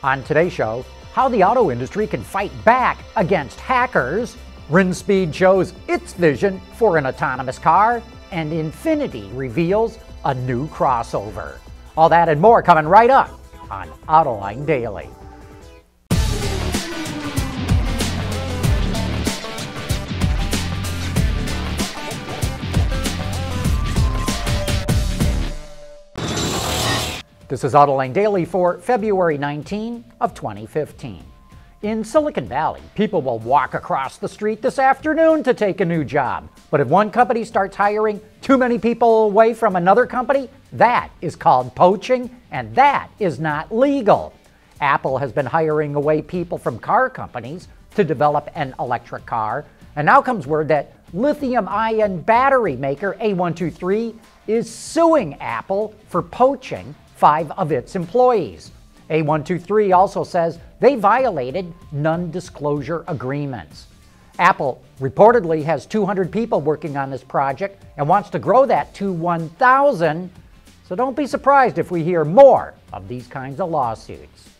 On today's show, how the auto industry can fight back against hackers, Rinspeed shows its vision for an autonomous car, and Infiniti reveals a new crossover. All that and more coming right up on Autoline Daily. This is Autoline Daily for February 19 of 2015. In Silicon Valley, people will walk across the street this afternoon to take a new job. But if one company starts hiring too many people away from another company, that is called poaching, and that is not legal. Apple has been hiring away people from car companies to develop an electric car, and now comes word that lithium-ion battery maker A123 is suing Apple for poaching 5 of its employees. A123 also says they violated non-disclosure agreements. Apple reportedly has 200 people working on this project and wants to grow that to 1,000, so don't be surprised if we hear more of these kinds of lawsuits.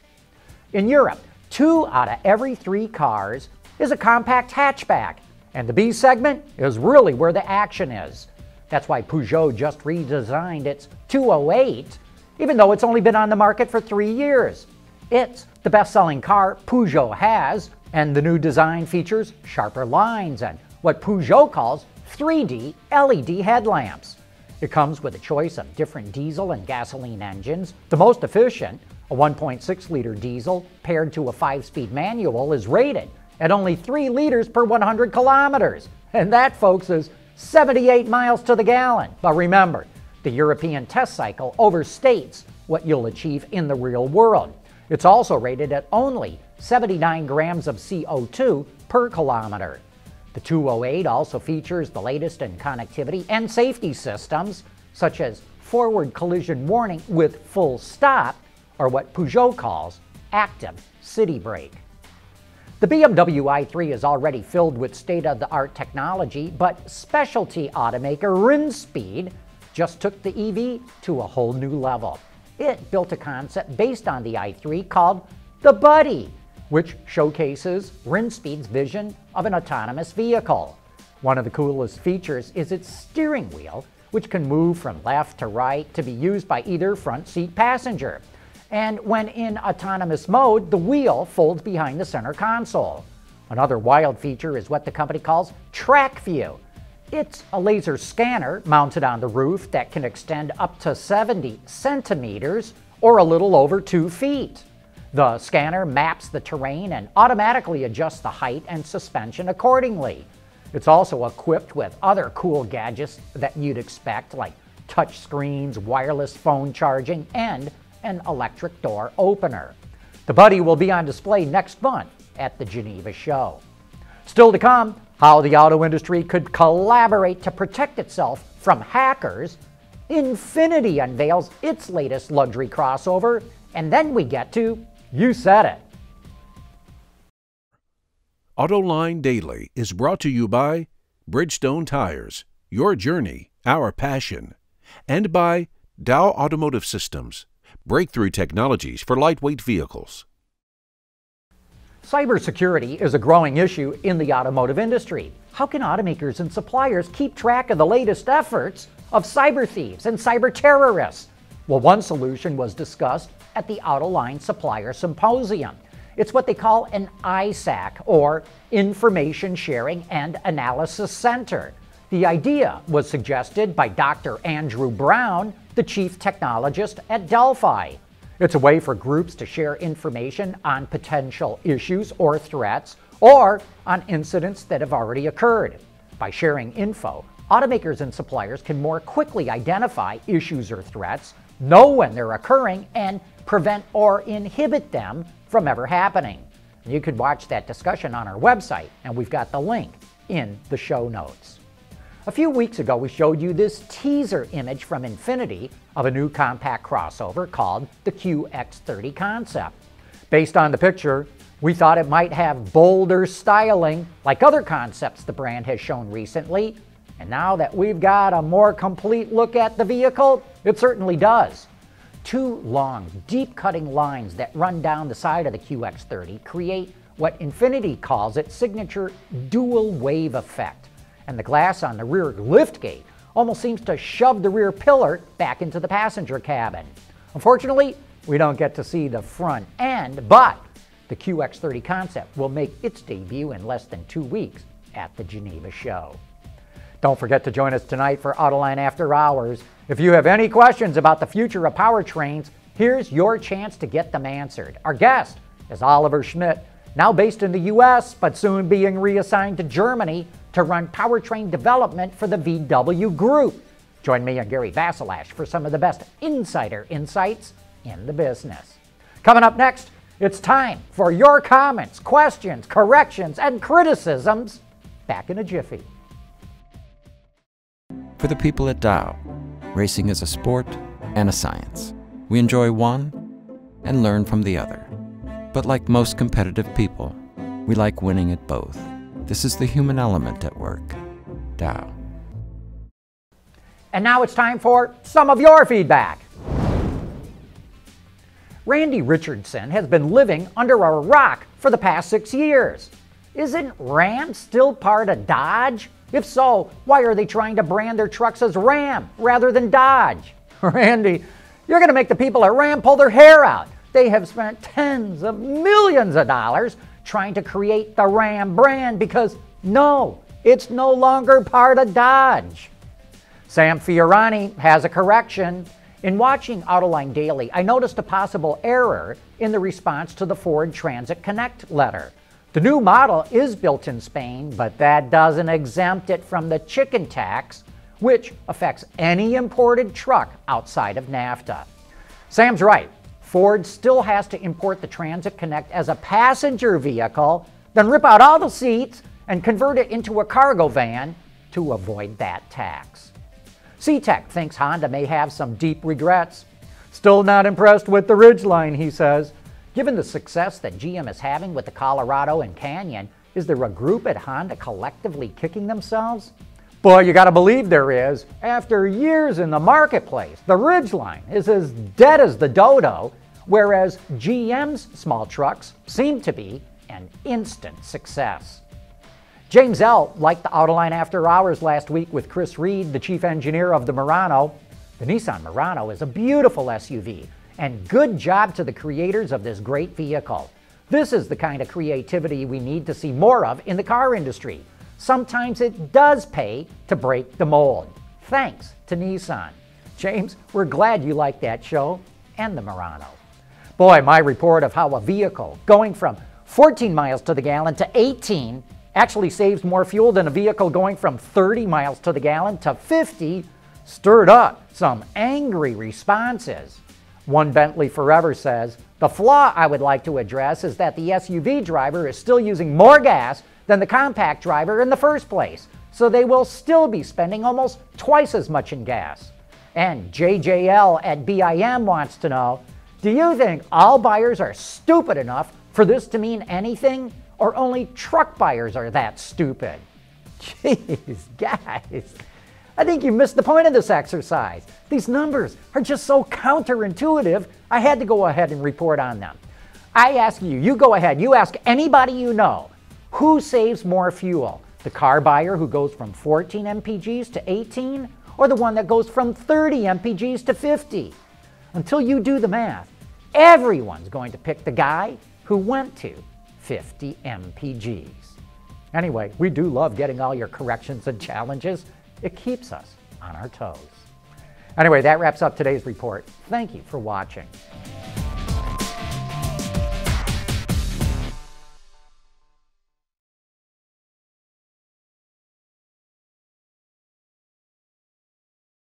In Europe, 2 out of every 3 cars is a compact hatchback, and the B segment is really where the action is. That's why Peugeot just redesigned its 208, even though it's only been on the market for 3 years. It's the best-selling car Peugeot has, and the new design features sharper lines and what Peugeot calls 3D LED headlamps. It comes with a choice of different diesel and gasoline engines. The most efficient, a 1.6-liter diesel paired to a 5-speed manual, is rated at only 3 liters per 100 kilometers. And that, folks, is 78 miles to the gallon. But remember, the European test cycle overstates what you'll achieve in the real world. It's also rated at only 79 grams of CO2 per kilometer. The 208 also features the latest in connectivity and safety systems, such as forward collision warning with full stop, or what Peugeot calls active city brake. The BMW i3 is already filled with state-of-the-art technology, but specialty automaker Rinspeed just took the EV to a whole new level. It built a concept based on the i3 called the Budii, which showcases Rinspeed's vision of an autonomous vehicle. One of the coolest features is its steering wheel, which can move from left to right to be used by either front seat passenger. And when in autonomous mode, the wheel folds behind the center console. Another wild feature is what the company calls Track View. It's a laser scanner mounted on the roof that can extend up to 70 centimeters or a little over 2 feet. The scanner maps the terrain and automatically adjusts the height and suspension accordingly. It's also equipped with other cool gadgets that you'd expect, like touch screens, wireless phone charging, and an electric door opener. The Budii will be on display next month at the Geneva show. Still to come, how the auto industry could collaborate to protect itself from hackers. Infiniti unveils its latest luxury crossover, and then we get to You Said It. Autoline Daily is brought to you by Bridgestone Tires, your journey, our passion, and by Dow Automotive Systems, breakthrough technologies for lightweight vehicles. Cybersecurity is a growing issue in the automotive industry. How can automakers and suppliers keep track of the latest efforts of cyber thieves and cyber terrorists? Well, one solution was discussed at the Autoline Supplier Symposium. It's what they call an ISAC, or Information Sharing and Analysis Center. The idea was suggested by Dr. Andrew Brown, the chief technologist at Delphi. It's a way for groups to share information on potential issues or threats, or on incidents that have already occurred. By sharing info, automakers and suppliers can more quickly identify issues or threats, know when they're occurring, and prevent or inhibit them from ever happening. You can watch that discussion on our website, and we've got the link in the show notes. A few weeks ago, we showed you this teaser image from Infiniti of a new compact crossover called the QX30 concept. Based on the picture, we thought it might have bolder styling like other concepts the brand has shown recently, and now that we've got a more complete look at the vehicle, it certainly does. Two long, deep-cutting lines that run down the side of the QX30 create what Infiniti calls its signature dual wave effect, and the glass on the rear liftgate almost seems to shove the rear pillar back into the passenger cabin. Unfortunately, we don't get to see the front end, but the QX30 concept will make its debut in less than 2 weeks at the Geneva show. Don't forget to join us tonight for Autoline After Hours. If you have any questions about the future of powertrains, here's your chance to get them answered. Our guest is Oliver Schmidt, now based in the US, but soon being reassigned to Germany to run powertrain development for the VW Group. Join me and Gary Vasilash for some of the best insider insights in the business. Coming up next, it's time for your comments, questions, corrections, and criticisms. Back in a jiffy. For the people at Dow, racing is a sport and a science. We enjoy one and learn from the other. But like most competitive people, we like winning at both. This is the human element at work. Dow. And now it's time for some of your feedback. Randy Richardson has been living under a rock for the past 6 years. Isn't Ram still part of Dodge? If so, why are they trying to brand their trucks as Ram rather than Dodge? Randy, you're going to make the people at Ram pull their hair out. They have spent tens of millions of dollars trying to create the Ram brand because, no, it's no longer part of Dodge. Sam Fiorani has a correction. In watching Autoline Daily, I noticed a possible error in the response to the Ford Transit Connect letter. The new model is built in Spain, but that doesn't exempt it from the chicken tax, which affects any imported truck outside of NAFTA. Sam's right. Ford still has to import the Transit Connect as a passenger vehicle, then rip out all the seats and convert it into a cargo van to avoid that tax. C-Tech thinks Honda may have some deep regrets. Still not impressed with the Ridgeline, he says. Given the success that GM is having with the Colorado and Canyon, is there a group at Honda collectively kicking themselves? Boy, you gotta believe there is. After years in the marketplace, the Ridgeline is as dead as the dodo, whereas GM's small trucks seem to be an instant success. James L. liked the Autoline After Hours last week with Chris Reed, the chief engineer of the Murano. The Nissan Murano is a beautiful SUV, and good job to the creators of this great vehicle. This is the kind of creativity we need to see more of in the car industry. Sometimes it does pay to break the mold. Thanks to Nissan. James, we're glad you liked that show and the Murano. Boy, my report of how a vehicle going from 14 miles to the gallon to 18 actually saves more fuel than a vehicle going from 30 miles to the gallon to 50 stirred up some angry responses. One Bentley Forever says, the flaw I would like to address is that the SUV driver is still using more gas than the compact driver in the first place, so they will still be spending almost twice as much in gas. And JJL at BIM wants to know, do you think all buyers are stupid enough for this to mean anything, or only truck buyers are that stupid? Jeez, guys. I think you missed the point of this exercise. These numbers are just so counterintuitive, I had to go ahead and report on them. I ask you, you go ahead, you ask anybody you know, who saves more fuel? The car buyer who goes from 14 mpgs to 18, or the one that goes from 30 mpgs to 50? Until you do the math, everyone's going to pick the guy who went to 50 mpgs. Anyway, we do love getting all your corrections and challenges. It keeps us on our toes. Anyway, that wraps up today's report. Thank you for watching.